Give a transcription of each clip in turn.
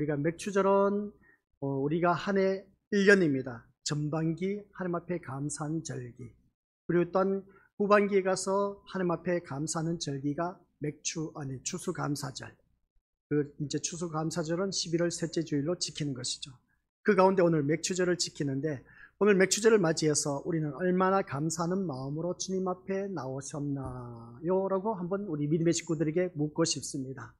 우리가 맥추절은 우리가 한 해 1년입니다. 전반기 하나님 앞에 감사하는 절기, 그리고 또한 후반기에 가서 하나님 앞에 감사하는 절기가 추수감사절. 이제 추수감사절은 11월 셋째 주일로 지키는 것이죠. 그 가운데 오늘 맥추절을 지키는데, 오늘 맥추절을 맞이해서 우리는 얼마나 감사하는 마음으로 주님 앞에 나오셨나요? 라고 한번 우리 믿음의 식구들에게 묻고 싶습니다.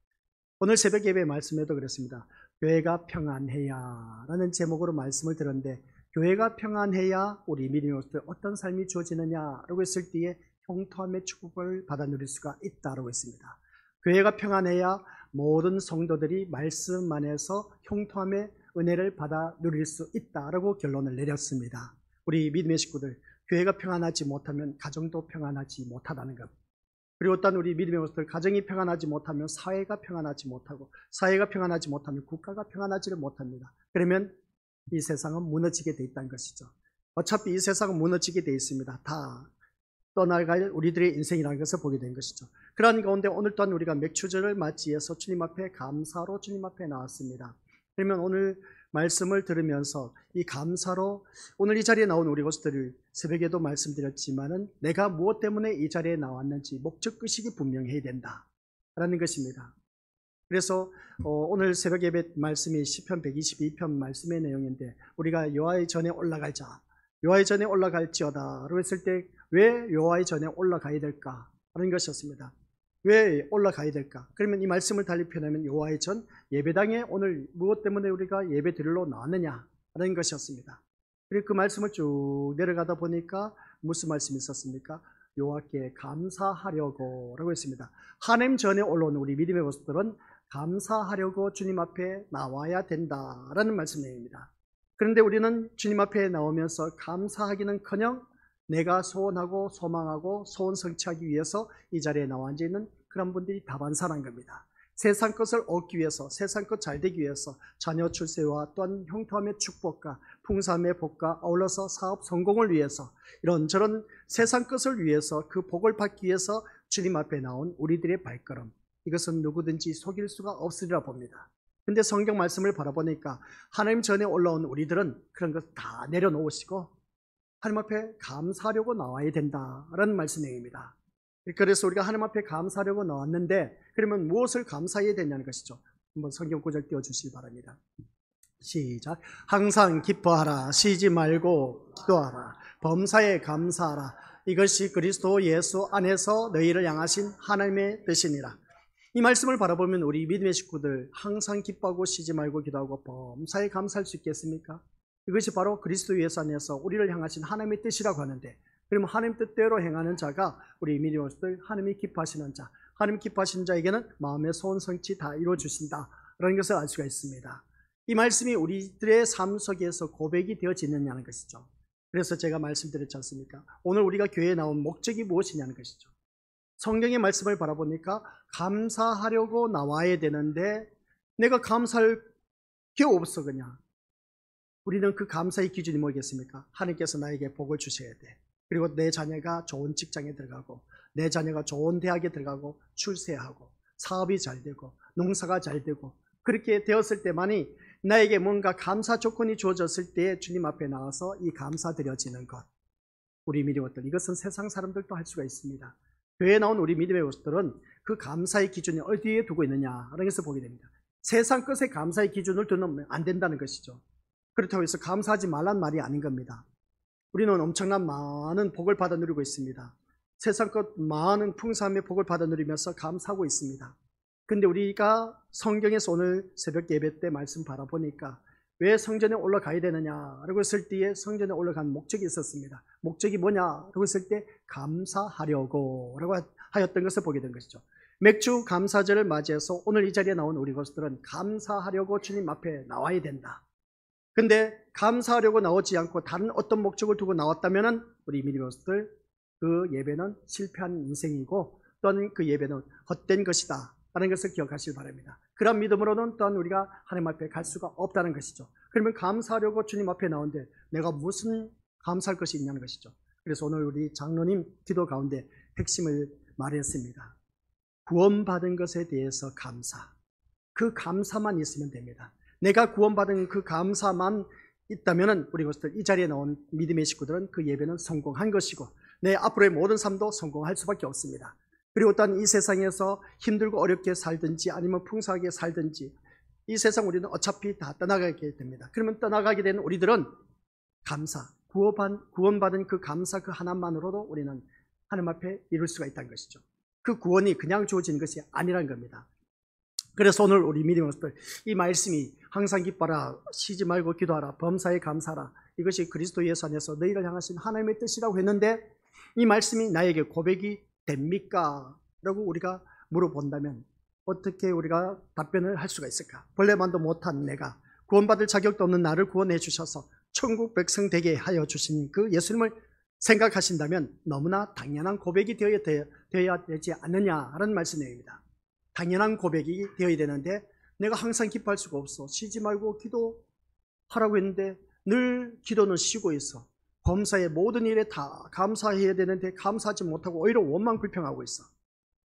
오늘 새벽 예배 말씀에도 그랬습니다. 교회가 평안해야 라는 제목으로 말씀을 들었는데, 교회가 평안해야 우리 믿음의 식구들 어떤 삶이 주어지느냐라고 했을 때에 형통함의 축복을 받아 누릴 수가 있다라고 했습니다. 교회가 평안해야 모든 성도들이 말씀 안에서 형통함의 은혜를 받아 누릴 수 있다라고 결론을 내렸습니다. 우리 믿음의 식구들, 교회가 평안하지 못하면 가정도 평안하지 못하다는 것. 그리고 또한 우리 믿음의 모습들, 가정이 평안하지 못하면 사회가 평안하지 못하고, 사회가 평안하지 못하면 국가가 평안하지를 못합니다. 그러면 이 세상은 무너지게 돼 있다는 것이죠. 어차피 이 세상은 무너지게 돼 있습니다. 다 떠나갈 우리들의 인생이라는 것을 보게 된 것이죠. 그러한 가운데 오늘 또한 우리가 맥추절을 맞이해서 주님 앞에 감사로 주님 앞에 나왔습니다. 그러면 오늘 말씀을 들으면서 이 감사로 오늘 이 자리에 나온 우리 것들을 새벽에도 말씀드렸지만은 내가 무엇 때문에 이 자리에 나왔는지 목적의식이 분명해야 된다라는 것입니다. 그래서 오늘 새벽 예배 말씀이 시편 122편 말씀의 내용인데, 우리가 여호와의 전에 올라갈자, 여호와의 전에 올라갈지어다 라고 했을 때 왜 여호와의 전에 올라가야 될까 하는 것이었습니다. 왜 올라가야 될까? 그러면 이 말씀을 달리 표현하면 여호와의 전, 예배당에 오늘 무엇 때문에 우리가 예배 드리러 나왔느냐 하는 것이었습니다. 그리고 그 말씀을 쭉 내려가다 보니까 무슨 말씀이 있었습니까? 여호와께 감사하려고 라고 했습니다. 하나님 전에 올라온 우리 믿음의 모습들은 감사하려고 주님 앞에 나와야 된다라는 말씀 내용입니다. 그런데 우리는 주님 앞에 나오면서 감사하기는커녕 내가 소원하고 소망하고 소원 성취하기 위해서 이 자리에 나와 앉아 있는 그런 분들이 다반사란 겁니다. 세상 것을 얻기 위해서, 세상 것 잘 되기 위해서, 자녀 출세와 또한 형통함의 축복과 풍성함의 복과 아울러서 사업 성공을 위해서, 이런저런 세상 것을 위해서 그 복을 받기 위해서 주님 앞에 나온 우리들의 발걸음, 이것은 누구든지 속일 수가 없으리라 봅니다. 근데 성경 말씀을 바라보니까 하나님 전에 올라온 우리들은 그런 것 다 내려놓으시고 하나님 앞에 감사하려고 나와야 된다라는 말씀입니다. 그래서 우리가 하나님 앞에 감사하려고 나왔는데, 그러면 무엇을 감사해야 되냐는 것이죠. 한번 성경 구절 띄워주시기 바랍니다. 시작. 항상 기뻐하라. 쉬지 말고 기도하라. 범사에 감사하라. 이것이 그리스도 예수 안에서 너희를 향하신 하나님의 뜻이니라. 이 말씀을 바라보면 우리 믿음의 식구들 항상 기뻐하고 쉬지 말고 기도하고 범사에 감사할 수 있겠습니까? 이것이 바로 그리스도 예수 안에서 우리를 향하신 하나님의 뜻이라고 하는데, 그러면 하나님 뜻대로 행하는 자가 우리 믿음의 식구들, 하나님이 기뻐하시는 자, 하나님 기뻐하시는 자에게는 마음의 소원 성취 다 이루어주신다 라는 것을 알 수가 있습니다. 이 말씀이 우리들의 삶 속에서 고백이 되어지느냐는 것이죠. 그래서 제가 말씀드렸지 않습니까? 오늘 우리가 교회에 나온 목적이 무엇이냐는 것이죠. 성경의 말씀을 바라보니까 감사하려고 나와야 되는데 내가 감사할 게 없어. 그냥 우리는 그 감사의 기준이 뭐겠습니까? 하나님께서 나에게 복을 주셔야 돼. 그리고 내 자녀가 좋은 직장에 들어가고, 내 자녀가 좋은 대학에 들어가고 출세하고 사업이 잘 되고 농사가 잘 되고, 그렇게 되었을 때만이 나에게 뭔가 감사 조건이 주어졌을 때 주님 앞에 나와서 이 감사드려지는 것, 우리 믿음의 것들, 이것은 세상 사람들도 할 수가 있습니다. 교회에 나온 우리 믿음의 것들은 그 감사의 기준이 어디에 두고 있느냐라는 것을 보게 됩니다. 세상 것에 감사의 기준을 두면 안 된다는 것이죠. 그렇다고 해서 감사하지 말란 말이 아닌 겁니다. 우리는 엄청난 많은 복을 받아 누리고 있습니다. 세상 것 많은 풍성함의 복을 받아 누리면서 감사하고 있습니다. 근데 우리가 성경에서 오늘 새벽 예배 때 말씀 바라보니까 왜 성전에 올라가야 되느냐라고 했을 때에 성전에 올라간 목적이 있었습니다. 목적이 뭐냐라고 했을 때 감사하려고 라고 하였던 것을 보게 된 것이죠. 맥주 감사절을 맞이해서 오늘 이 자리에 나온 우리 것들은 감사하려고 주님 앞에 나와야 된다. 근데 감사하려고 나오지 않고 다른 어떤 목적을 두고 나왔다면 우리 믿음의 것들, 그 예배는 실패한 인생이고 또한 그 예배는 헛된 것이다 라는 것을 기억하시기 바랍니다. 그런 믿음으로는 또한 우리가 하나님 앞에 갈 수가 없다는 것이죠. 그러면 감사하려고 주님 앞에 나오는데 내가 무슨 감사할 것이 있냐는 것이죠. 그래서 오늘 우리 장로님 기도 가운데 핵심을 말했습니다. 구원받은 것에 대해서 감사, 그 감사만 있으면 됩니다. 내가 구원받은 그 감사만 있다면 우리 것들 이 자리에 나온 믿음의 식구들은 그 예배는 성공한 것이고 내 앞으로의 모든 삶도 성공할 수밖에 없습니다. 그리고 또한 이 세상에서 힘들고 어렵게 살든지 아니면 풍성하게 살든지 이 세상 우리는 어차피 다 떠나가게 됩니다. 그러면 떠나가게 된 우리들은 감사, 구원받은 그 감사 그 하나만으로도 우리는 하나님 앞에 이룰 수가 있다는 것이죠. 그 구원이 그냥 주어지는 것이 아니라는 겁니다. 그래서 오늘 우리 믿음의 것들 이 말씀이 항상 기뻐라, 쉬지 말고 기도하라, 범사에 감사하라, 이것이 그리스도 예수 안에서 너희를 향하신 하나님의 뜻이라고 했는데 이 말씀이 나에게 고백이 됩니까? 라고 우리가 물어본다면 어떻게 우리가 답변을 할 수가 있을까? 본래만도 못한 내가 구원받을 자격도 없는 나를 구원해 주셔서 천국 백성 되게 하여 주신 그 예수님을 생각하신다면 너무나 당연한 고백이 되어야 되지 않느냐라는 말씀입니다. 당연한 고백이 되어야 되는데 내가 항상 기뻐할 수가 없어. 쉬지 말고 기도하라고 했는데 늘 기도는 쉬고 있어. 범사의 모든 일에 다 감사해야 되는데 감사하지 못하고 오히려 원망 불평하고 있어.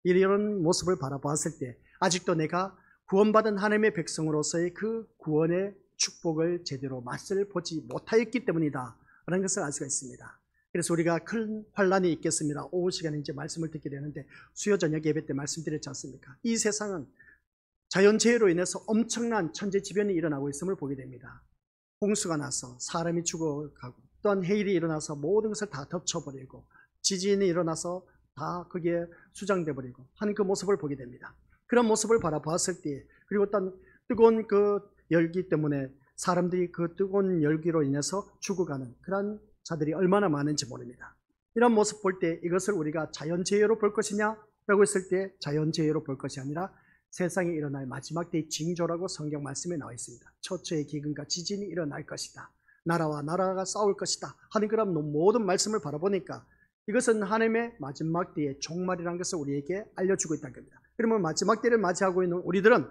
이런 모습을 바라보았을 때 아직도 내가 구원받은 하나님의 백성으로서의 그 구원의 축복을 제대로 맛을 보지 못하였기 때문이다 라는 것을 알 수가 있습니다. 그래서 우리가 큰 환란이 있겠습니다. 오후 시간에 이제 말씀을 듣게 되는데 수요 저녁 예배 때 말씀드렸지 않습니까? 이 세상은 자연재해로 인해서 엄청난 천재지변이 일어나고 있음을 보게 됩니다. 홍수가 나서 사람이 죽어가고 또한 해일이 일어나서 모든 것을 다 덮쳐버리고 지진이 일어나서 다 거기에 수장돼 버리고 하는 그 모습을 보게 됩니다. 그런 모습을 바라보았을 때 그리고 또한 뜨거운 그 열기 때문에 사람들이 그 뜨거운 열기로 인해서 죽어가는 그런 자들이 얼마나 많은지 모릅니다. 이런 모습 볼 때 이것을 우리가 자연재해로 볼 것이냐 라고 했을 때 자연재해로 볼 것이 아니라 세상에 일어날 마지막 때의 징조라고 성경 말씀에 나와 있습니다. 처처의 기근과 지진이 일어날 것이다. 나라와 나라가 싸울 것이다 하는 그런 모든 말씀을 바라보니까 이것은 하나님의 마지막 때의 종말이라는 것을 우리에게 알려주고 있다는 겁니다. 그러면 마지막 때를 맞이하고 있는 우리들은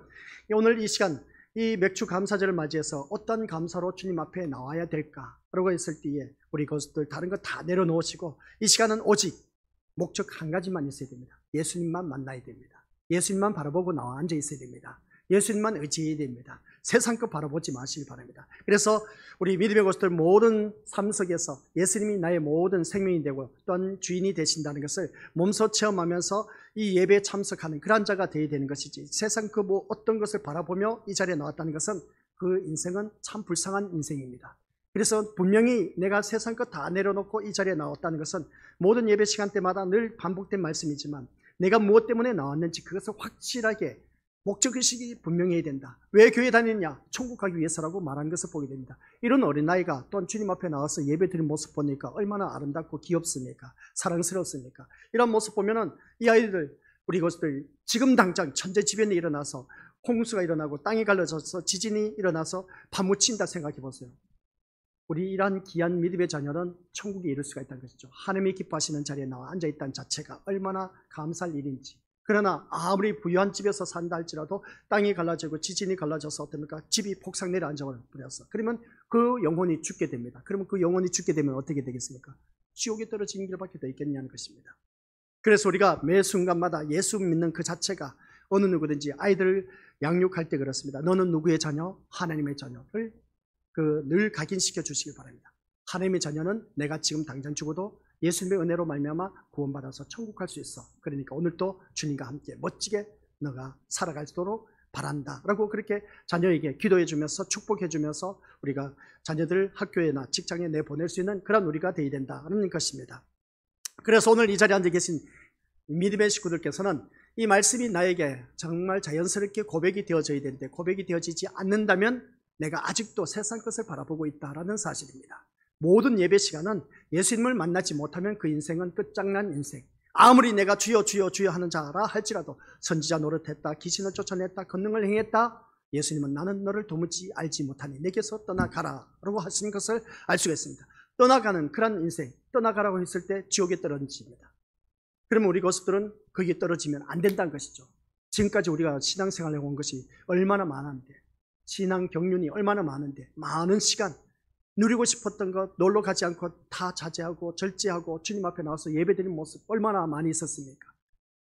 오늘 이 시간 이 맥주 감사절을 맞이해서 어떤 감사로 주님 앞에 나와야 될까라고 했을 때에 우리 그것들 다른 거 다 내려놓으시고 이 시간은 오직 목적 한 가지만 있어야 됩니다. 예수님만 만나야 됩니다. 예수님만 바라보고 나와 앉아 있어야 됩니다. 예수님만 의지해야 됩니다. 세상 것 바라보지 마시기 바랍니다. 그래서 우리 믿음의 것들 모든 삶 속에서 예수님이 나의 모든 생명이 되고 또한 주인이 되신다는 것을 몸소 체험하면서 이 예배에 참석하는 그런 자가 되어야 되는 것이지 세상 그 뭐 어떤 것을 바라보며 이 자리에 나왔다는 것은 그 인생은 참 불쌍한 인생입니다. 그래서 분명히 내가 세상 것 다 내려놓고 이 자리에 나왔다는 것은 모든 예배 시간 때마다 늘 반복된 말씀이지만 내가 무엇 때문에 나왔는지 그것을 확실하게 목적의식이 분명해야 된다. 왜 교회 다니느냐? 천국 가기 위해서라고 말한 것을 보게 됩니다. 이런 어린아이가 또한 주님 앞에 나와서 예배 드리는 모습 보니까 얼마나 아름답고 귀엽습니까? 사랑스럽습니까? 이런 모습 보면은 이 아이들 우리 것들 지금 당장 천재지변이 일어나서 홍수가 일어나고 땅이 갈라져서 지진이 일어나서 파묻힌다 생각해 보세요. 우리 이러한 귀한 믿음의 자녀는 천국에 이룰 수가 있다는 것이죠. 하나님이 기뻐하시는 자리에 나와 앉아있다는 자체가 얼마나 감사할 일인지. 그러나 아무리 부유한 집에서 산다 할지라도 땅이 갈라지고 지진이 갈라져서 어떻습니까? 집이 폭삭 내려앉아 버렸어. 그러면 그 영혼이 죽게 됩니다. 그러면 그 영혼이 죽게 되면 어떻게 되겠습니까? 지옥에 떨어지는 길밖에 더 있겠냐는 것입니다. 그래서 우리가 매 순간마다 예수 믿는 그 자체가 어느 누구든지 아이들 양육할 때 그렇습니다. 너는 누구의 자녀? 하나님의 자녀를 늘 각인시켜 주시길 바랍니다. 하나님의 자녀는 내가 지금 당장 죽어도 예수님의 은혜로 말미암아 구원받아서 천국 갈 수 있어. 그러니까 오늘도 주님과 함께 멋지게 너가 살아갈수록 바란다 라고 그렇게 자녀에게 기도해 주면서 축복해 주면서 우리가 자녀들 학교에나 직장에 내보낼 수 있는 그런 우리가 되어야 된다는 것입니다. 그래서 오늘 이 자리에 앉아 계신 믿음의 식구들께서는 이 말씀이 나에게 정말 자연스럽게 고백이 되어져야 되는데 고백이 되어지지 않는다면 내가 아직도 세상 것을 바라보고 있다는 사실입니다. 모든 예배 시간은 예수님을 만나지 못하면 그 인생은 끝장난 인생. 아무리 내가 주여 주여 주여 하는 자라 할지라도 선지자 노릇했다, 귀신을 쫓아냈다, 권능을 행했다, 예수님은 나는 너를 도무지 알지 못하니 내게서 떠나가라 라고 하시는 것을 알 수가 있습니다. 떠나가는 그런 인생, 떠나가라고 했을 때 지옥에 떨어집니다. 그러면 우리 것들은 거기에 떨어지면 안 된다는 것이죠. 지금까지 우리가 신앙생활을 해온 것이 얼마나 많은데, 신앙 경륜이 얼마나 많은데, 많은 시간 누리고 싶었던 것 놀러 가지 않고 다 자제하고 절제하고 주님 앞에 나와서 예배드리는 모습 얼마나 많이 있었습니까?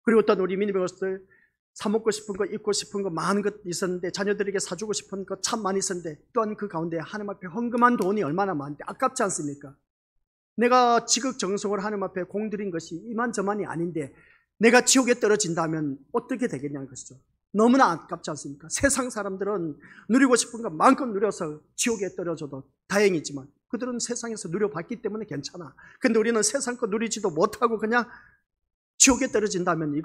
그리고 또 우리 믿음의 것들 사 먹고 싶은 거, 입고 싶은 거 많은 것 있었는데, 자녀들에게 사주고 싶은 거 참 많이 있었는데, 또한 그 가운데 하나님 앞에 헌금한 돈이 얼마나 많은데 아깝지 않습니까? 내가 지극정성으로 하나님 앞에 공들인 것이 이만저만이 아닌데 내가 지옥에 떨어진다면 어떻게 되겠냐는 것이죠. 너무나 아깝지 않습니까? 세상 사람들은 누리고 싶은 것 마음껏 누려서 지옥에 떨어져도 다행이지만 그들은 세상에서 누려봤기 때문에 괜찮아. 근데 우리는 세상 거 누리지도 못하고 그냥 지옥에 떨어진다면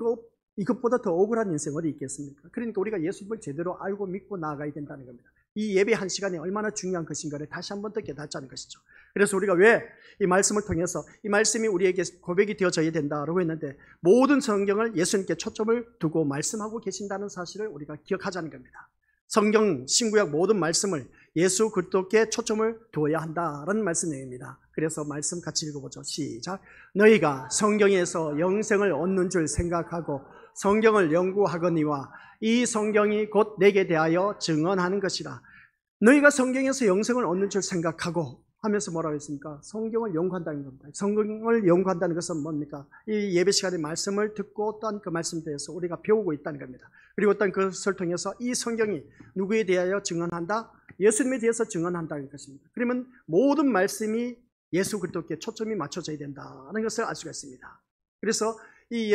이것보다 더 억울한 인생 어디 있겠습니까? 그러니까 우리가 예수님을 제대로 알고 믿고 나아가야 된다는 겁니다. 이 예배 한 시간이 얼마나 중요한 것인가를 다시 한 번 더 깨닫자는 것이죠. 그래서 우리가 왜 이 말씀을 통해서 이 말씀이 우리에게 고백이 되어져야 된다라고 했는데, 모든 성경을 예수님께 초점을 두고 말씀하고 계신다는 사실을 우리가 기억하자는 겁니다. 성경 신구약 모든 말씀을 예수 그리스도께 초점을 두어야 한다라는 말씀 내용입니다. 그래서 말씀 같이 읽어보죠. 시작. 너희가 성경에서 영생을 얻는 줄 생각하고 성경을 연구하거니와 이 성경이 곧 내게 대하여 증언하는 것이라. 너희가 성경에서 영생을 얻는 줄 생각하고 하면서 뭐라고 했습니까? 성경을 연구한다는 겁니다. 성경을 연구한다는 것은 뭡니까? 이 예배 시간에 말씀을 듣고 또한 그 말씀에 대해서 우리가 배우고 있다는 겁니다. 그리고 또한 그것을 통해서 이 성경이 누구에 대하여 증언한다? 예수님에 대해서 증언한다는 것입니다. 그러면 모든 말씀이 예수 그리스도께 초점이 맞춰져야 된다는 것을 알 수가 있습니다. 그래서 이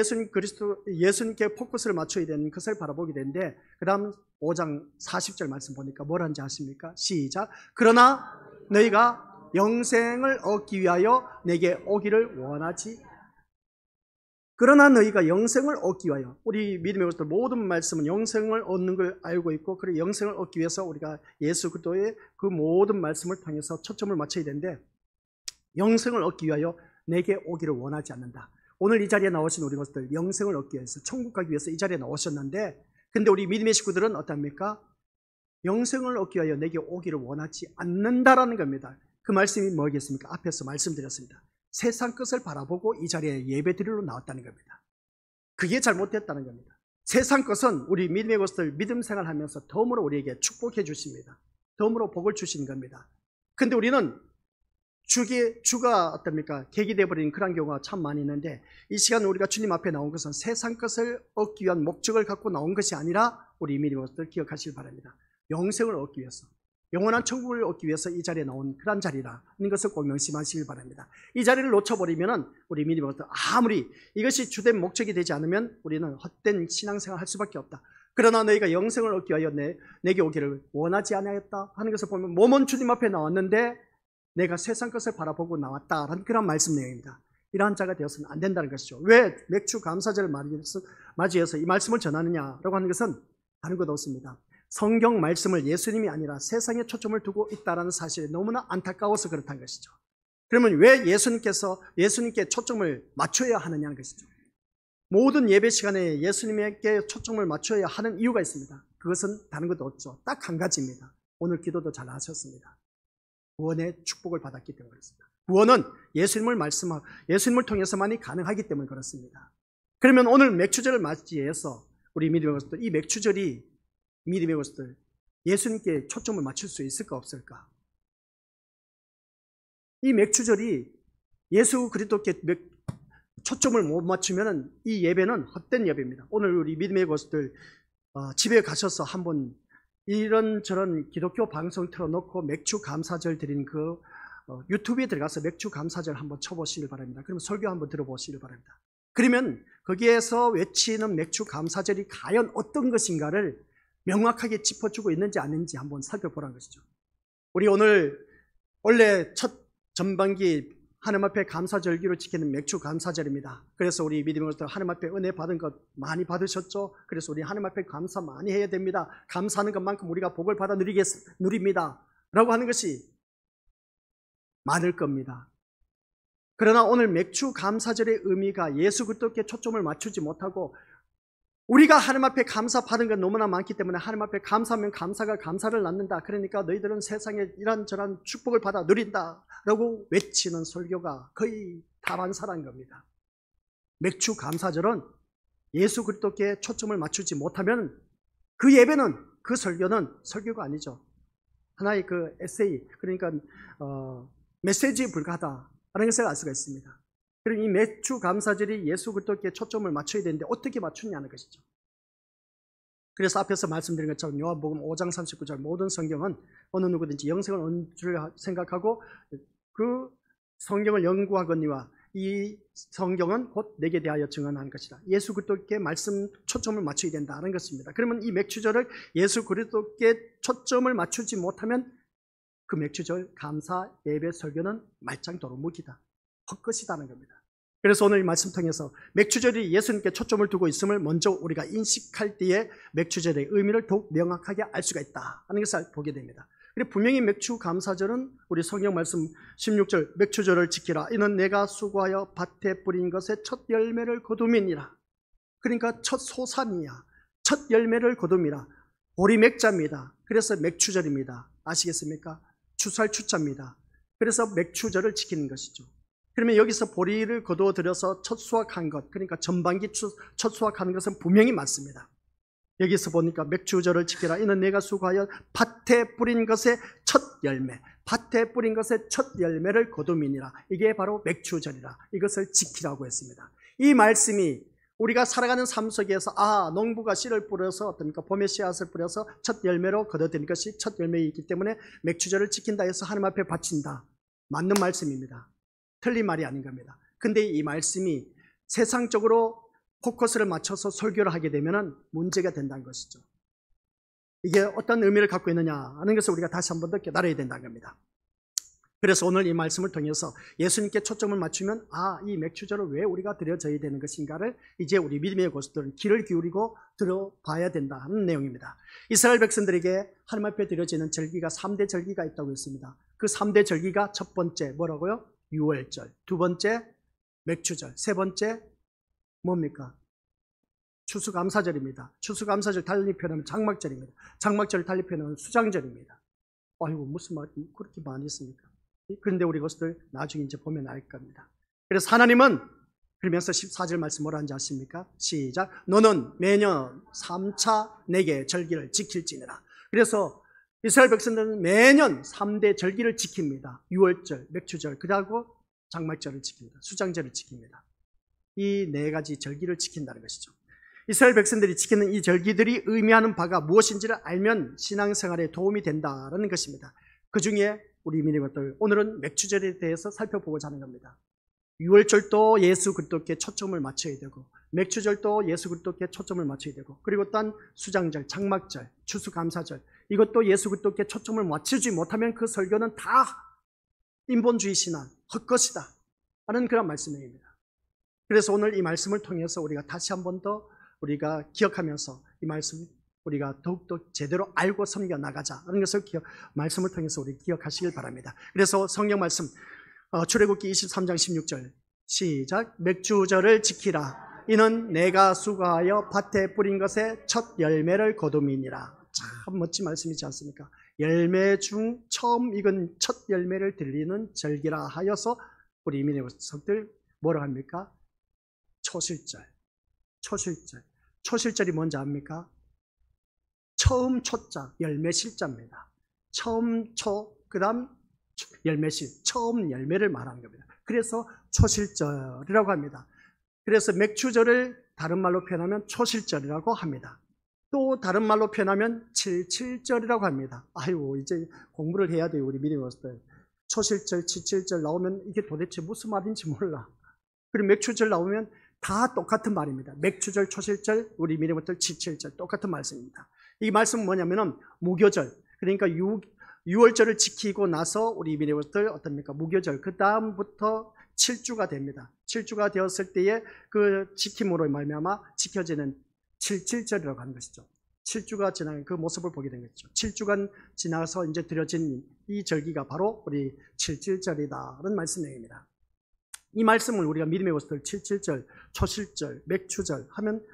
예수님께 포커스를 맞춰야 되는 것을 바라보게 되는데, 그 다음 5장 40절 말씀 보니까 뭐라는지 아십니까? 시작. 그러나 너희가 영생을 얻기 위하여 내게 오기를 원하지. 그러나 너희가 영생을 얻기 위하여, 우리 믿음의 것들 모든 말씀은 영생을 얻는 걸 알고 있고, 그리고 영생을 얻기 위해서 우리가 예수 그리스도의 그 모든 말씀을 통해서 초점을 맞춰야 되는데, 영생을 얻기 위하여 내게 오기를 원하지 않는다. 오늘 이 자리에 나오신 우리 것들 영생을 얻기 위해서, 천국 가기 위해서 이 자리에 나오셨는데, 근데 우리 믿음의 식구들은 어떻습니까? 영생을 얻기 위하여 내게 오기를 원하지 않는다라는 겁니다. 그 말씀이 뭐겠습니까? 앞에서 말씀드렸습니다. 세상 것을 바라보고 이 자리에 예배 드리러 나왔다는 겁니다. 그게 잘못됐다는 겁니다. 세상 것은 우리 믿음의 것들 믿음 생활하면서 덤으로 우리에게 축복해 주십니다. 덤으로 복을 주시는 겁니다. 근데 우리는 주가 어떻습니까? 객이 되어버린 그런 경우가 참 많이 있는데, 이 시간 우리가 주님 앞에 나온 것은 세상 것을 얻기 위한 목적을 갖고 나온 것이 아니라 우리 믿음의 것들 기억하시길 바랍니다. 영생을 얻기 위해서, 영원한 천국을 얻기 위해서 이 자리에 나온 그런 자리라는 것을 꼭 명심하시길 바랍니다. 이 자리를 놓쳐버리면 우리 믿음의 것들 아무리 이것이 주된 목적이 되지 않으면 우리는 헛된 신앙생활을 할 수밖에 없다. 그러나 너희가 영생을 얻기 위하여 내게 오기를 원하지 않았다 하는 것을 보면, 몸은 주님 앞에 나왔는데 내가 세상 것을 바라보고 나왔다라는 그런 말씀 내용입니다. 이러한 자가 되어서는 안 된다는 것이죠. 왜 맥주 감사절을 맞이해서 이 말씀을 전하느냐라고 하는 것은 다른 것 없습니다. 성경 말씀을 예수님이 아니라 세상에 초점을 두고 있다는 사실이 너무나 안타까워서 그렇다는 것이죠. 그러면 왜 예수님께 초점을 맞춰야 하느냐는 것이죠. 모든 예배 시간에 예수님께 초점을 맞춰야 하는 이유가 있습니다. 그것은 다른 것도 없죠. 딱 한 가지입니다. 오늘 기도도 잘 하셨습니다. 구원의 축복을 받았기 때문에 그렇습니다. 구원은 예수님을 통해서만이 가능하기 때문에 그렇습니다. 그러면 오늘 맥주절을 맞이해서 우리 믿음의 것들, 이 맥주절이 믿음의 것들 예수님께 초점을 맞출 수 있을까 없을까? 이 맥주절이 예수 그리스도께 초점을 못 맞추면 이 예배는 헛된 예배입니다. 오늘 우리 믿음의 것들 집에 가셔서 한번 이런저런 기독교 방송 틀어놓고 맥주 감사절 드린 그 유튜브에 들어가서 맥주 감사절 한번 쳐보시길 바랍니다. 그러면 설교 한번 들어보시길 바랍니다. 그러면 거기에서 외치는 맥주 감사절이 과연 어떤 것인가를 명확하게 짚어주고 있는지 아닌지 한번 살펴보라는 것이죠. 우리 오늘 원래 첫 전반기 하나님 앞에 감사절기로 지키는 맥주 감사절입니다. 그래서 우리 믿음의 것들 하나님 앞에 은혜 받은 것 많이 받으셨죠? 그래서 우리 하나님 앞에 감사 많이 해야 됩니다. 감사하는 것만큼 우리가 복을 받아 누립니다 라고 하는 것이 많을 겁니다. 그러나 오늘 맥주 감사절의 의미가 예수 그리스도께 초점을 맞추지 못하고, 우리가 하나님 앞에 감사 받은 건 너무나 많기 때문에 하나님 앞에 감사하면 감사가 감사를 낳는다. 그러니까 너희들은 세상에 이런저런 축복을 받아 누린다 라고 외치는 설교가 거의 다반사라는 겁니다. 맥주 감사절은 예수 그리스도께 초점을 맞추지 못하면 그 예배는, 그 설교는 설교가 아니죠. 하나의 그 에세이, 그러니까 메시지에 불과하다라는 것을 알 수가 있습니다. 그리고 이 맥주 감사절이 예수 그리스도께 초점을 맞춰야 되는데 어떻게 맞추냐는 것이죠. 그래서 앞에서 말씀드린 것처럼 요한복음 5장 39절 모든 성경은 어느 누구든지 영생을 얻는 줄 생각하고 그 성경을 연구하거니와 이 성경은 곧 내게 대하여 증언한 것이다. 예수 그리스도께 말씀 초점을 맞춰야 된다는 것입니다. 그러면 이 맥주절을 예수 그리스도께 초점을 맞추지 못하면 그 맥주절 감사 예배 설교는 말짱 도루묵이다, 헛것이다는 겁니다. 그래서 오늘 이 말씀 통해서 맥주절이 예수님께 초점을 두고 있음을 먼저 우리가 인식할 때에 맥주절의 의미를 더욱 명확하게 알 수가 있다 하는 것을 보게 됩니다. 그리고 분명히 맥주 감사절은 우리 성경 말씀 16절 맥주절을 지키라. 이는 내가 수고하여 밭에 뿌린 것의 첫 열매를 거둠이니라. 그러니까 첫 소산이야. 첫 열매를 거둠이라. 보리 맥자입니다. 그래서 맥주절입니다. 아시겠습니까? 추수할 추자입니다. 그래서 맥주절을 지키는 것이죠. 그러면 여기서 보리를 거두어들여서 첫 수확한 것, 그러니까 전반기 첫 수확하는 것은 분명히 맞습니다. 여기서 보니까 맥주절을 지키라. 이는 내가 수고하여 밭에 뿌린 것의 첫 열매, 밭에 뿌린 것의 첫 열매를 거둠이니라. 이게 바로 맥주절이라. 이것을 지키라고 했습니다. 이 말씀이 우리가 살아가는 삶 속에서 농부가 씨를 뿌려서 어떻습니까? 봄에 씨앗을 뿌려서 첫 열매로 거둬들인 것이 첫 열매이기 때문에 맥주절을 지킨다 해서 하나님 앞에 바친다. 맞는 말씀입니다. 틀린 말이 아닌 겁니다. 근데 이 말씀이 세상적으로 포커스를 맞춰서 설교를 하게 되면 문제가 된다는 것이죠. 이게 어떤 의미를 갖고 있느냐 하는 것을 우리가 다시 한 번 더 깨달아야 된다는 겁니다. 그래서 오늘 이 말씀을 통해서 예수님께 초점을 맞추면 이 맥주절을 왜 우리가 드려져야 되는 것인가를 이제 우리 믿음의 고수들은 귀를 기울이고 들어봐야 된다 하는 내용입니다. 이스라엘 백성들에게 하나님 앞에 드려지는 절기가 3대 절기가 있다고 했습니다. 그 3대 절기가 첫 번째 뭐라고요? 유월절, 두 번째 맥주절, 세 번째 뭡니까? 추수감사절입니다. 추수감사절 달리 표현하면 장막절입니다. 장막절 달리 표현하면 수장절입니다. 아이고 무슨 말이 그렇게 많이 있습니까? 그런데 우리 것들 나중에 이제 보면 알 겁니다. 그래서 하나님은 그러면서 14절 말씀 뭐라 하는지 아십니까? 시작. 너는 매년 3차 내게 절기를 지킬지니라. 그래서 이스라엘 백성들은 매년 3대 절기를 지킵니다. 유월절, 맥주절, 그리고 장막절을 지킵니다. 수장절을 지킵니다. 이 네 가지 절기를 지킨다는 것이죠. 이스라엘 백성들이 지키는 이 절기들이 의미하는 바가 무엇인지를 알면 신앙생활에 도움이 된다는 것입니다. 그 중에 우리 민의것들 오늘은 맥주절에 대해서 살펴보고자 하는 겁니다. 유월절도 예수 그리스도께 초점을 맞춰야 되고 맥주절도 예수 그리스도께 초점을 맞춰야 되고 그리고 또한 수장절, 장막절, 추수감사절 이것도 예수 그리스도께 초점을 맞추지 못하면 그 설교는 다 인본주의 신앙, 헛것이다 하는 그런 말씀입니다. 그래서 오늘 이 말씀을 통해서 우리가 다시 한 번 더 우리가 기억하면서 이 말씀 우리가 더욱더 제대로 알고 섬겨 나가자 하는 것을 말씀을 통해서 우리 기억하시길 바랍니다. 그래서 성경 말씀 출애굽기 23장 16절 시작. 맥주절을 지키라. 이는 내가 수고하여 밭에 뿌린 것의 첫 열매를 거둠이니라. 참 멋진 말씀이지 않습니까? 열매 중 처음 익은 첫 열매를 들리는 절기라 하여서 우리 이민의 백성들 뭐라 합니까? 초실절. 초실절이 뭔지 압니까? 처음 초자, 열매 실자입니다. 처음 초, 그 다음 열매 실, 처음 열매를 말하는 겁니다. 그래서 초실절이라고 합니다. 그래서 맥주절을 다른 말로 표현하면 초실절이라고 합니다. 또 다른 말로 표현하면 칠칠절이라고 합니다. 아이고 이제 공부를 해야 돼요 우리 믿음의 것들. 초실절, 칠칠절 나오면 이게 도대체 무슨 말인지 몰라. 그리고 맥주절 나오면 다 똑같은 말입니다. 맥주절, 초실절, 우리 믿음의 것들 칠칠절 똑같은 말씀입니다. 이 말씀은 뭐냐면은 무교절, 그러니까 유월절을 지키고 나서 우리 믿음의 것들 어떻습니까? 무교절, 그 다음부터 7주가 됩니다. 7주가 되었을 때에 그 지킴으로 말미암아 지켜지는 77절이라고 하는 것이죠. 7주가 지나는 그 모습을 보게 된 것이죠. 7주간 지나서 이제 드려진 이 절기가 바로 우리 77절이다라는 말씀입니다. 이 말씀을 우리가 믿음의 것들 77절, 초실절, 맥주절 하면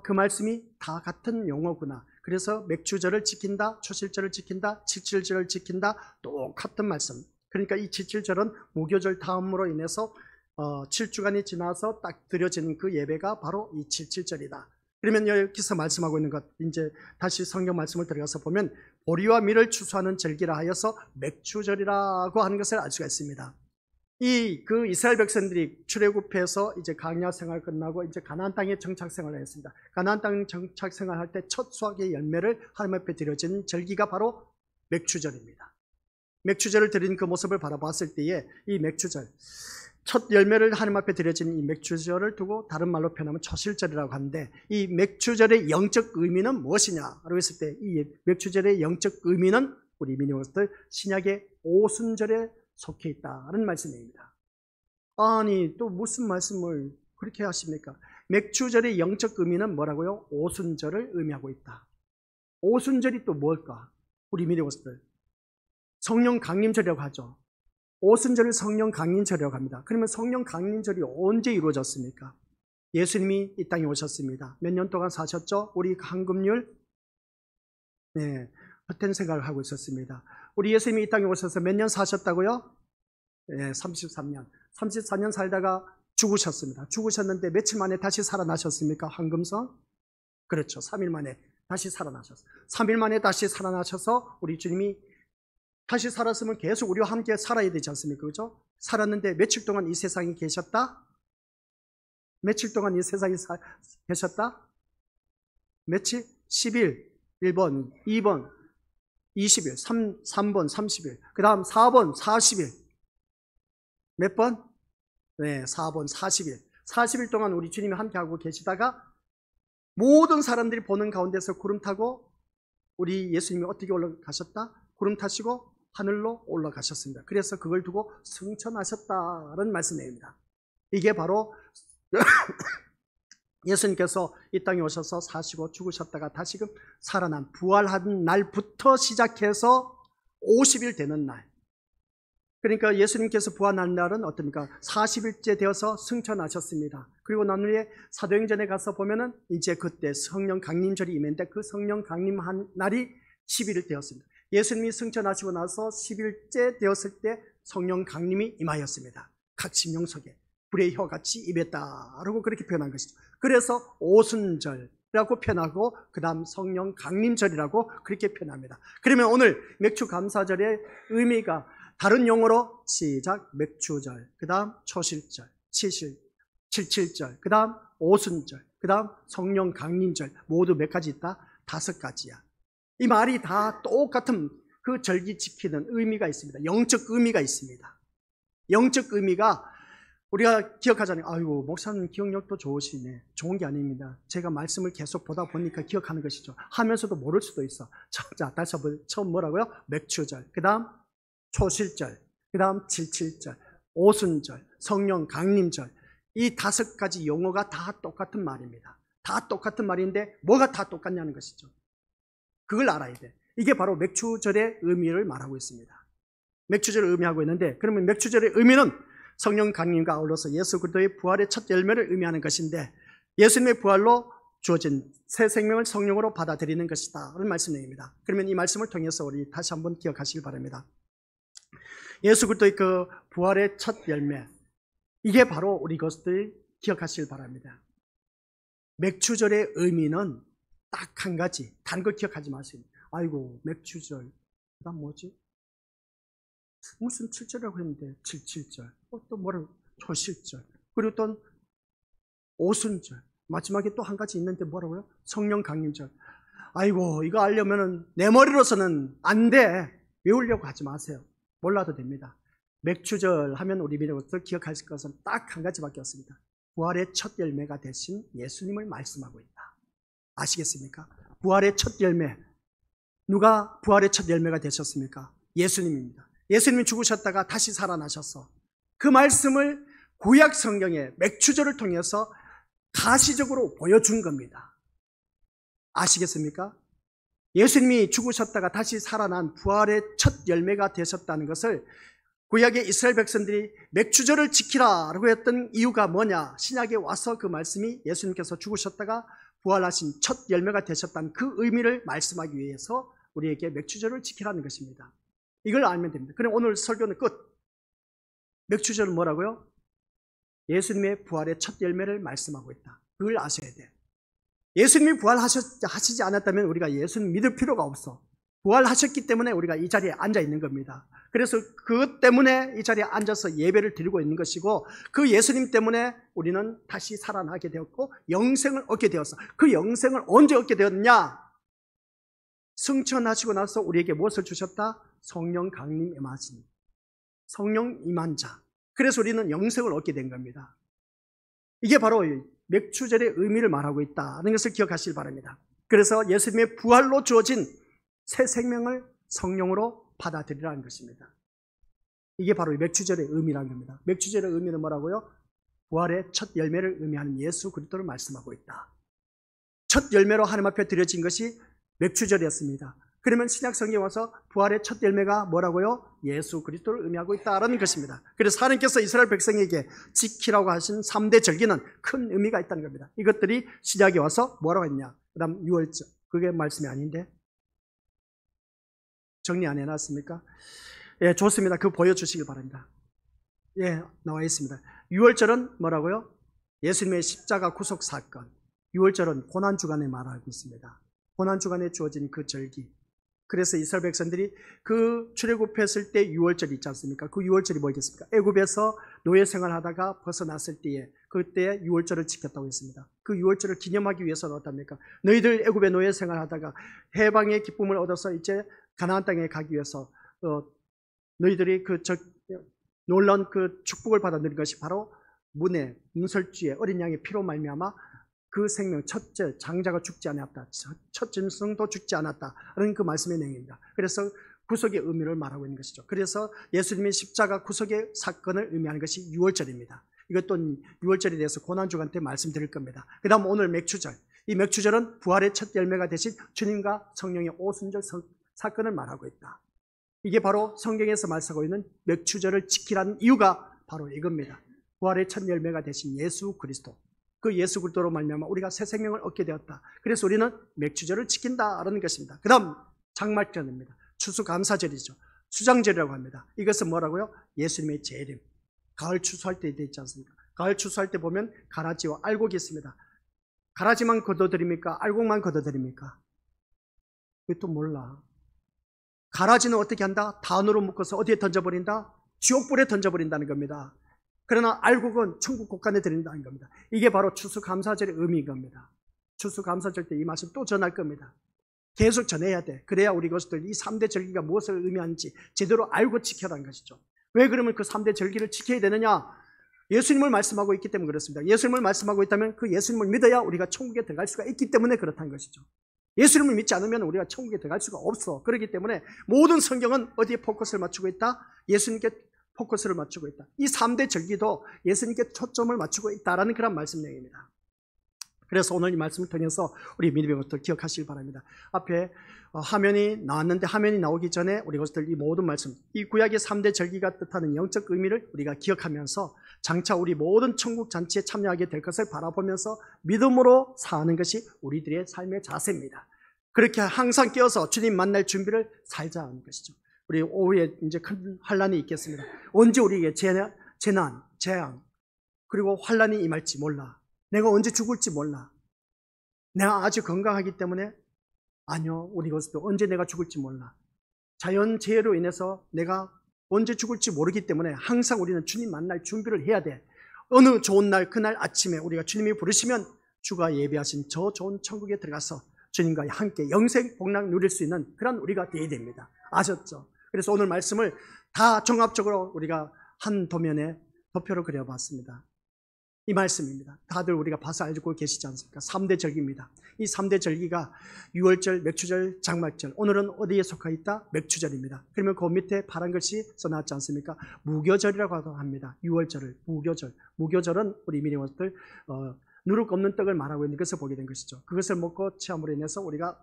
그 말씀이 다 같은 용어구나. 그래서 맥주절을 지킨다, 초실절을 지킨다, 77절을 지킨다 똑같은 말씀. 그러니까 이 77절은 무교절 다음으로 인해서 7주간이 지나서 딱 드려지는 그 예배가 바로 이 77절이다. 그러면 여기서 말씀하고 있는 것 이제 다시 성경 말씀을 들어가서 보면 보리와 밀을 추수하는 절기라 하여서 맥주절이라고 하는 것을 알 수가 있습니다. 그 이스라엘 백성들이 출애굽해서 이제 광야 생활 끝나고 이제 가나안 땅에 정착 생활을 했습니다. 가나안 땅 정착 생활할 때 첫 수확의 열매를 하나님 앞에 드려진 절기가 바로 맥추절입니다. 맥추절을 드린 그 모습을 바라봤을 때에 이 맥추절, 첫 열매를 하나님 앞에 드려진 이 맥추절을 두고 다른 말로 표현하면 초실절이라고 하는데, 이 맥추절의 영적 의미는 무엇이냐라고 했을 때 이 맥추절의 영적 의미는 우리 민족들 신약의 오순절에 속해 있다는 말씀입니다. 아니 또 무슨 말씀을 그렇게 하십니까? 맥추절의 영적 의미는 뭐라고요? 오순절을 의미하고 있다. 오순절이 또 뭘까? 우리 민족들 성령 강림절이라고 하죠. 오순절을 성령 강림절이라고 합니다. 그러면 성령 강림절이 언제 이루어졌습니까? 예수님이 이 땅에 오셨습니다. 몇 년 동안 사셨죠? 우리 황금률 헛된 생각을 하고 있었습니다. 우리 예수님이 이 땅에 오셔서 몇 년 사셨다고요? 33년. 34년 살다가 죽으셨습니다. 죽으셨는데 며칠 만에 다시 살아나셨습니까? 황금성? 그렇죠. 3일 만에 다시 살아나셨어요. 3일 만에 다시 살아나셔서 우리 주님이 다시 살았으면 계속 우리와 함께 살아야 되지 않습니까? 그렇죠? 살았는데 며칠 동안 이 세상에 계셨다? 며칠 동안 이 세상에 계셨다? 며칠? 10일, 1번, 2번, 20일, 3번, 30일, 그 다음 4번, 40일. 몇 번? 네, 4번, 40일. 40일 동안 우리 주님이 함께하고 계시다가 모든 사람들이 보는 가운데서 구름 타고 우리 예수님이 어떻게 올라가셨다? 구름 타시고 하늘로 올라가셨습니다. 그래서 그걸 두고 승천하셨다는 말씀입니다. 이게 바로 예수님께서 이 땅에 오셔서 사시고 죽으셨다가 다시금 살아난 부활한 날부터 시작해서 50일 되는 날. 그러니까 예수님께서 부활한 날은 어떻습니까? 40일째 되어서 승천하셨습니다. 그리고 난 후에 사도행전에 가서 보면은 이제 그때 성령 강림절이 임했는데 그 성령 강림한 날이 10일 되었습니다. 예수님이 승천하시고 나서 10일째 되었을 때 성령 강림이 임하였습니다. 각 심령 속에 불의 혀같이 임했다라고 그렇게 표현한 것이죠. 그래서 오순절이라고 표현하고 그 다음 성령 강림절이라고 그렇게 표현합니다. 그러면 오늘 맥추 감사절의 의미가 다른 용어로 시작 맥추절, 그 다음 초실절, 칠칠절, 그 다음 오순절, 그 다음 성령 강림절, 모두 몇 가지 있다? 5가지야. 이 말이 다 똑같은 그 절기 지키는 의미가 있습니다. 영적 의미가 있습니다. 영적 의미가 우리가 기억하잖아요. 아이고 목사님 기억력도 좋으시네. 좋은 게 아닙니다. 제가 말씀을 계속 보다 보니까 기억하는 것이죠. 하면서도 모를 수도 있어. 자, 다시 한번 처음 뭐라고요? 맥추절, 그 다음 초실절, 그 다음 칠칠절, 오순절, 성령 강림절. 이 5가지 용어가 다 똑같은 말입니다. 다 똑같은 말인데 뭐가 다 똑같냐는 것이죠. 그걸 알아야 돼. 이게 바로 맥추절의 의미를 말하고 있습니다. 맥추절을 의미하고 있는데, 그러면 맥추절의 의미는 성령 강림과 아울러서 예수 그리스도의 부활의 첫 열매를 의미하는 것인데, 예수님의 부활로 주어진 새 생명을 성령으로 받아들이는 것이다 라는 말씀입니다. 그러면 이 말씀을 통해서 우리 다시 한번 기억하시기 바랍니다. 예수 그리스도의 그 부활의 첫 열매, 이게 바로 우리 것들 기억하시길 바랍니다. 맥추절의 의미는 딱 한 가지, 다른 걸 기억하지 마세요. 아이고 맥추절, 그 다음 뭐지? 무슨 7절이라고 했는데 77절, 또 뭐라고? 초실절, 그리고 또 오순절, 마지막에 또 한 가지 있는데 뭐라고요? 성령 강림절. 아이고 이거 알려면은 내 머리로서는 안 돼. 외우려고 하지 마세요. 몰라도 됩니다. 맥추절 하면 우리 민족들 기억할 것은 딱 한 가지밖에 없습니다. 부활의 첫 열매가 되신 예수님을 말씀하고 있다. 아시겠습니까? 부활의 첫 열매. 누가 부활의 첫 열매가 되셨습니까? 예수님입니다. 예수님이 죽으셨다가 다시 살아나셔서 그 말씀을 구약 성경의 맥추절을 통해서 가시적으로 보여준 겁니다. 아시겠습니까? 예수님이 죽으셨다가 다시 살아난 부활의 첫 열매가 되셨다는 것을 구약의 이스라엘 백성들이 맥추절을 지키라라고 했던 이유가 뭐냐? 신약에 와서 그 말씀이 예수님께서 죽으셨다가 부활하신 첫 열매가 되셨다는 그 의미를 말씀하기 위해서 우리에게 맥추절을 지키라는 것입니다. 이걸 알면 됩니다. 그럼 오늘 설교는 끝. 맥추절은 뭐라고요? 예수님의 부활의 첫 열매를 말씀하고 있다. 그걸 아셔야 돼. 예수님이 부활하시지 않았다면 우리가 예수님 믿을 필요가 없어. 부활하셨기 때문에 우리가 이 자리에 앉아 있는 겁니다. 그래서 그것 때문에 이 자리에 앉아서 예배를 드리고 있는 것이고, 그 예수님 때문에 우리는 다시 살아나게 되었고 영생을 얻게 되었어. 그 영생을 언제 얻게 되었냐? 승천하시고 나서 우리에게 무엇을 주셨다? 성령 강림 임하신, 성령 임한 자. 그래서 우리는 영생을 얻게 된 겁니다. 이게 바로 맥추절의 의미를 말하고 있다는 것을 기억하시기 바랍니다. 그래서 예수님의 부활로 주어진 새 생명을 성령으로 받아들이라는 것입니다. 이게 바로 맥추절의 의미라는 겁니다. 맥추절의 의미는 뭐라고요? 부활의 첫 열매를 의미하는 예수 그리스도를 말씀하고 있다. 첫 열매로 하나님 앞에 드려진 것이 맥추절이었습니다. 그러면 신약 성경에 와서 부활의 첫 열매가 뭐라고요? 예수 그리스도를 의미하고 있다라는 것입니다. 그래서 하나님께서 이스라엘 백성에게 지키라고 하신 3대 절기는 큰 의미가 있다는 겁니다. 이것들이 시작에 와서 뭐라고 했냐? 그 다음 6월절, 그게 말씀이 아닌데 정리 안 해놨습니까? 예, 좋습니다. 그거 보여주시길 바랍니다. 예, 나와 있습니다. 6월절은 뭐라고요? 예수님의 십자가 구속 사건. 6월절은 고난주간에 말하고 있습니다. 고난주간에 주어진 그 절기. 그래서 이스라엘 백성들이 그 출애굽했을 때 6월절 있지 않습니까? 그 6월절이 뭐겠습니까? 애굽에서 노예 생활하다가 벗어났을 때에 그때 6월절을 지켰다고 했습니다. 그 6월절을 기념하기 위해서는 어떻습니까? 너희들 애굽의 노예 생활하다가 해방의 기쁨을 얻어서 이제 가나안 땅에 가기 위해서 너희들이 놀라운 그 축복을 받아 누린 것이 바로 문설주의 어린 양의 피로 말미암아 그 생명 첫째 장자가 죽지 않았다, 첫 짐승도 죽지 않았다 라는 그 말씀의 내용입니다. 그래서 구속의 의미를 말하고 있는 것이죠. 그래서 예수님의 십자가 구속의 사건을 의미하는 것이 6월절입니다. 이것도 6월절에 대해서 고난주간 때 말씀드릴 겁니다. 그 다음 오늘 맥추절. 이 맥추절은 부활의 첫 열매가 되신 주님과 성령의 오순절 사건을 말하고 있다. 이게 바로 성경에서 말씀하고 있는 맥추절을 지키라는 이유가 바로 이겁니다. 부활의 첫 열매가 되신 예수 그리스도, 그 예수 그리스도로 말미암아 우리가 새 생명을 얻게 되었다. 그래서 우리는 맥추절을 지킨다라는 것입니다. 그 다음 장막절입니다. 추수감사절이죠. 수장절이라고 합니다. 이것은 뭐라고요? 예수님의 재림. 가을 추수할 때 있지 않습니까? 가을 추수할 때 보면 가라지와 알곡이 있습니다. 가라지만 걷어드립니까? 알곡만 걷어드립니까? 그것도 몰라. 가라지는 어떻게 한다? 단으로 묶어서 어디에 던져버린다? 지옥불에 던져버린다는 겁니다. 그러나 알곡은 천국 곳간에 드린다는 겁니다. 이게 바로 추수감사절의 의미인 겁니다. 추수감사절 때 이 말씀 또 전할 겁니다. 계속 전해야 돼. 그래야 우리 것들 이 3대 절기가 무엇을 의미하는지 제대로 알고 지켜라는 것이죠. 왜 그러면 그 3대 절기를 지켜야 되느냐? 예수님을 말씀하고 있기 때문에 그렇습니다. 예수님을 말씀하고 있다면 그 예수님을 믿어야 우리가 천국에 들어갈 수가 있기 때문에 그렇다는 것이죠. 예수님을 믿지 않으면 우리가 천국에 들어갈 수가 없어. 그렇기 때문에 모든 성경은 어디에 포커스를 맞추고 있다? 예수님께 포커스를 맞추고 있다. 이 3대 절기도 예수님께 초점을 맞추고 있다라는 그런 말씀 내용입니다. 그래서 오늘 이 말씀을 통해서 우리 믿음의 것들 기억하시길 바랍니다. 앞에 화면이 나왔는데 화면이 나오기 전에 우리 것들 이 모든 말씀, 이 구약의 3대 절기가 뜻하는 영적 의미를 우리가 기억하면서 장차 우리 모든 천국 잔치에 참여하게 될 것을 바라보면서 믿음으로 사는 것이 우리들의 삶의 자세입니다. 그렇게 항상 깨어서 주님 만날 준비를 살자는 것이죠. 우리 오후에 이제 큰 환란이 있겠습니다. 언제 우리에게 재난, 재앙, 그리고 환란이 임할지 몰라. 내가 언제 죽을지 몰라. 내가 아주 건강하기 때문에 아니요, 우리 것도 언제 내가 죽을지 몰라. 자연재해로 인해서 내가 언제 죽을지 모르기 때문에 항상 우리는 주님 만날 준비를 해야 돼. 어느 좋은 날 그날 아침에 우리가 주님이 부르시면 주가 예비하신 저 좋은 천국에 들어가서 주님과 함께 영생 복락 누릴 수 있는 그런 우리가 되어야 됩니다. 아셨죠? 그래서 오늘 말씀을 다 종합적으로 우리가 한 도면에 도표로 그려봤습니다. 이 말씀입니다. 다들 우리가 봐서 알고 계시지 않습니까? 3대 절기입니다. 이 3대 절기가 6월절, 맥추절, 장막절. 오늘은 어디에 속해 있다? 맥추절입니다. 그러면 그 밑에 파란 글씨 써놨지 않습니까? 무교절이라고 합니다. 6월절을 무교절. 무교절은 우리 미래원들 누룩 없는 떡을 말하고 있는 것을 보게 된 것이죠. 그것을 먹고 체험으로 인해서 우리가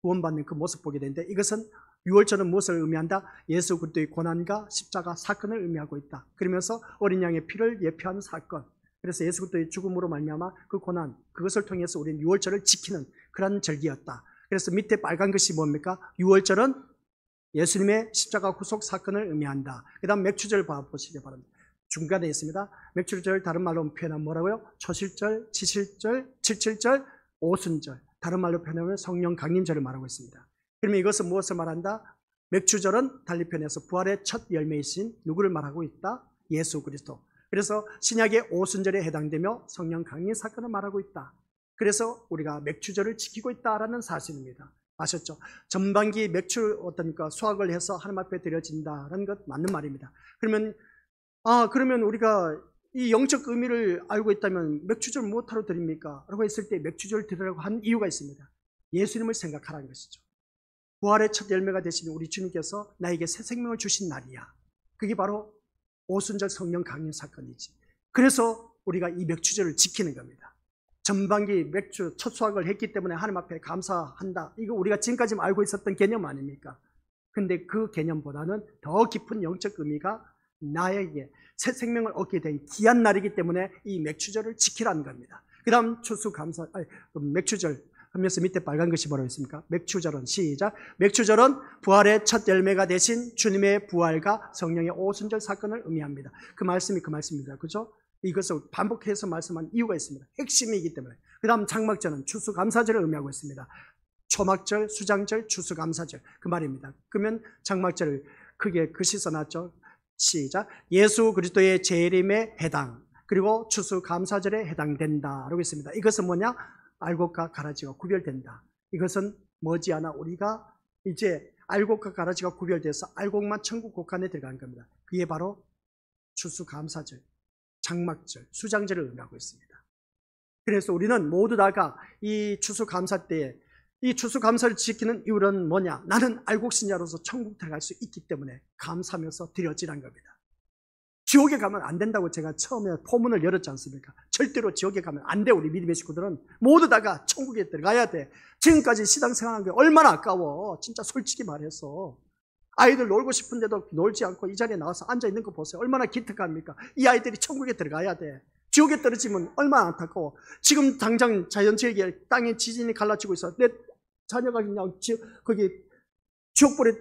구원받는 그 모습 보게 되는데, 이것은 6월절은 무엇을 의미한다? 예수 그리스도의 고난과 십자가 사건을 의미하고 있다. 그러면서 어린 양의 피를 예표하는 사건. 그래서 예수 그리스도의 죽음으로 말미암아 그 고난, 그것을 통해서 우리는 6월절을 지키는 그런 절기였다. 그래서 밑에 빨간 것이 뭡니까? 6월절은 예수님의 십자가 구속 사건을 의미한다. 그 다음 맥추절 보시기 바랍니다. 중간에 있습니다. 맥추절 다른 말로 표현하면 뭐라고요? 초실절, 지실절, 칠칠절, 오순절. 다른 말로 표현하면 성령 강림절을 말하고 있습니다. 그러면 이것은 무엇을 말한다? 맥주절은 달리편에서 부활의 첫 열매이신 누구를 말하고 있다? 예수 그리스도. 그래서 신약의 오순절에 해당되며 성령 강림 사건을 말하고 있다. 그래서 우리가 맥주절을 지키고 있다라는 사실입니다. 아셨죠? 전반기 맥주 어떻습니까? 수확을 해서 하나님 앞에 드려진다라는 것 맞는 말입니다. 그러면 우리가 이 영적 의미를 알고 있다면 맥주절 무엇하러 드립니까? 라고 했을 때 맥주절 드리라고 한 이유가 있습니다. 예수님을 생각하라는 것이죠. 부활의 첫 열매가 되신 우리 주님께서 나에게 새 생명을 주신 날이야. 그게 바로 오순절 성령 강림 사건이지. 그래서 우리가 이 맥주절을 지키는 겁니다. 전반기 맥주 첫 수확을 했기 때문에 하나님 앞에 감사한다. 이거 우리가 지금까지 알고 있었던 개념 아닙니까? 근데 그 개념보다는 더 깊은 영적 의미가 나에게 새 생명을 얻게 된 귀한 날이기 때문에 이 맥주절을 지키라는 겁니다. 그 다음 맥주절 하면서 밑에 빨간 것이 뭐라고 있습니까? 맥주절은 시작. 맥주절은 부활의 첫 열매가 되신 주님의 부활과 성령의 오순절 사건을 의미합니다. 그 말씀입니다. 그죠? 이것을 반복해서 말씀한 이유가 있습니다. 핵심이기 때문에. 그 다음 장막절은 추수감사절을 의미하고 있습니다. 초막절, 수장절, 추수감사절 그 말입니다. 그러면 장막절을 크게 글씨 써놨죠. 시작. 예수 그리스도의 재림에 해당, 그리고 추수감사절에 해당된다 라고 있습니다. 이것은 뭐냐? 알곡과 가라지가 구별된다. 이것은 머지않아 우리가 이제 알곡과 가라지가 구별돼서 알곡만 천국 곡간에 들어가는 겁니다. 그게 바로 추수감사절, 장막절, 수장절을 의미하고 있습니다. 그래서 우리는 모두 다가 이 추수감사 때에 이 추수감사를 지키는 이유는 뭐냐? 나는 알곡신자로서 천국 들어갈 수 있기 때문에 감사하면서 드려지란 겁니다. 지옥에 가면 안 된다고 제가 처음에 포문을 열었지 않습니까? 절대로 지옥에 가면 안 돼. 우리 믿음의 식구들은 모두 다가 천국에 들어가야 돼. 지금까지 신앙생활한 게 얼마나 아까워. 진짜 솔직히 말해서 아이들 놀고 싶은데도 놀지 않고 이 자리에 나와서 앉아있는 거 보세요. 얼마나 기특합니까? 이 아이들이 천국에 들어가야 돼. 지옥에 떨어지면 얼마나 안타까워. 지금 당장 자연재해 땅에 지진이 갈라지고 있어. 내 자녀가 그냥 거기 지옥불에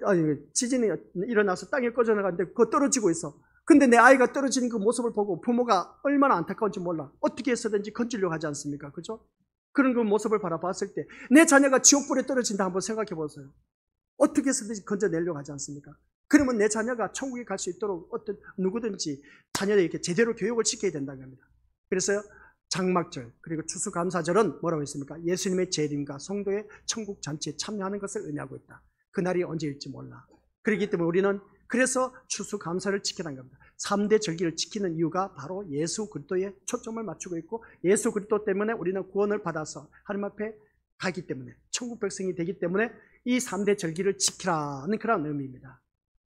지진이 일어나서 땅에 꺼져나가는데 그거 떨어지고 있어. 근데 내 아이가 떨어지는 그 모습을 보고 부모가 얼마나 안타까운지 몰라. 어떻게 해서든지 건지려고 하지 않습니까? 그죠? 그런 그 모습을 바라봤을 때 내 자녀가 지옥불에 떨어진다 한번 생각해 보세요. 어떻게 해서든지 건져내려고 하지 않습니까? 그러면 내 자녀가 천국에 갈 수 있도록 누구든지 자녀를 이렇게 제대로 교육을 시켜야 된다는 겁니다. 그래서 장막절 그리고 추수감사절은 뭐라고 했습니까? 예수님의 재림과 성도의 천국 잔치에 참여하는 것을 의미하고 있다. 그날이 언제일지 몰라. 그렇기 때문에 우리는 그래서 추수감사를 지키라는 겁니다. 3대 절기를 지키는 이유가 바로 예수 그리스도에 초점을 맞추고 있고 예수 그리스도 때문에 우리는 구원을 받아서 하나님 앞에 가기 때문에 천국 백성이 되기 때문에 이 3대 절기를 지키라는 그런 의미입니다.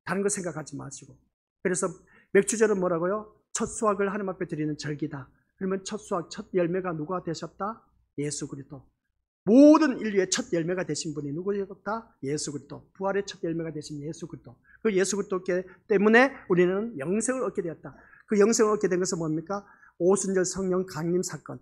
다른 거 생각하지 마시고. 그래서 맥주절은 뭐라고요? 첫 수확을 하나님 앞에 드리는 절기다. 그러면 첫 수확, 첫 열매가 누가 되셨다? 예수 그리스도. 모든 인류의 첫 열매가 되신 분이 누구였다? 예수 그리스도. 부활의 첫 열매가 되신 예수 그리스도. 그 예수 그리스도 때문에 우리는 영생을 얻게 되었다. 그 영생을 얻게 된 것은 뭡니까? 오순절 성령 강림 사건.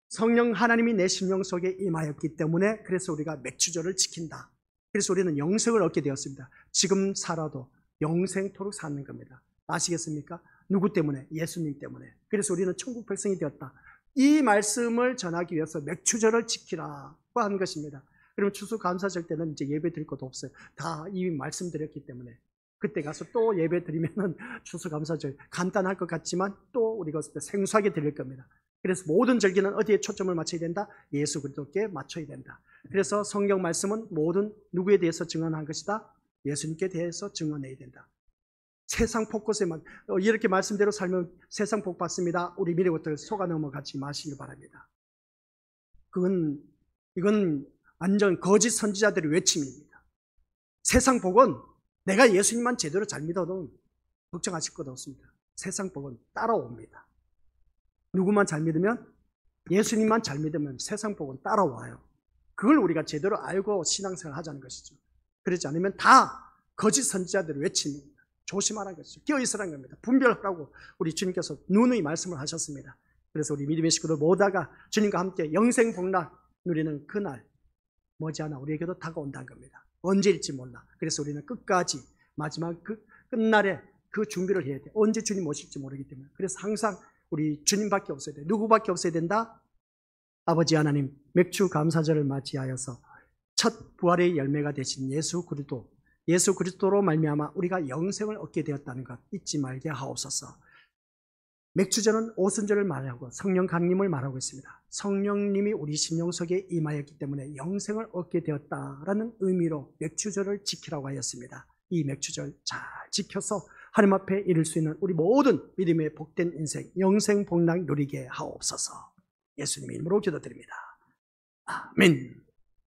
성령 하나님이 내 심령 속에 임하였기 때문에 그래서 우리가 맥주절을 지킨다. 그래서 우리는 영생을 얻게 되었습니다. 지금 살아도 영생토록 사는 겁니다. 아시겠습니까? 누구 때문에? 예수님 때문에. 그래서 우리는 천국 백성이 되었다. 이 말씀을 전하기 위해서 맥주절을 지키라고 한 것입니다. 그러면 추수감사절 때는 이제 예배 드릴 것도 없어요. 다 이미 말씀드렸기 때문에. 그때 가서 또 예배 드리면은 추수감사절 간단할 것 같지만 또 우리가 생소하게 드릴 겁니다. 그래서 모든 절기는 어디에 초점을 맞춰야 된다? 예수 그리스도께 맞춰야 된다. 그래서 성경 말씀은 모든 누구에 대해서 증언한 것이다? 예수님께 대해서 증언해야 된다. 세상 폭곳에만 이렇게 말씀대로 살면 세상 복 받습니다. 우리 미래 것들 속아 넘어가지 마시길 바랍니다. 이건 완전 거짓 선지자들의 외침입니다. 세상 복은 내가 예수님만 제대로 잘 믿어도 걱정하실 것 없습니다. 세상 복은 따라옵니다. 누구만 잘 믿으면, 예수님만 잘 믿으면 세상 복은 따라와요. 그걸 우리가 제대로 알고 신앙생활 하자는 것이죠. 그렇지 않으면 다 거짓 선지자들의 외침입니다. 조심하라는 것이죠. 깨어있으라는 겁니다. 분별하라고 우리 주님께서 누누이 말씀을 하셨습니다. 그래서 우리 믿음의 식구들 모두가 주님과 함께 영생 복락 누리는 그날 머지않아 우리에게도 다가온다는 겁니다. 언제일지 몰라. 그래서 우리는 끝까지 마지막 그 끝날에 그 준비를 해야 돼. 언제 주님 오실지 모르기 때문에. 그래서 항상 우리 주님밖에 없어야 돼. 누구밖에 없어야 된다? 아버지 하나님, 맥주 감사절을 맞이하여서 첫 부활의 열매가 되신 예수 그리스도, 예수 그리스도로 말미암아 우리가 영생을 얻게 되었다는 것 잊지 말게 하옵소서. 맥주절은 오순절을 말하고 성령 강림을 말하고 있습니다. 성령님이 우리 심령 속에 임하였기 때문에 영생을 얻게 되었다라는 의미로 맥주절을 지키라고 하였습니다. 이 맥주절 잘 지켜서 하나님 앞에 이를 수 있는 우리 모든 믿음의 복된 인생, 영생 복락 누리게 하옵소서. 예수님의 이름으로 기도드립니다. 아멘.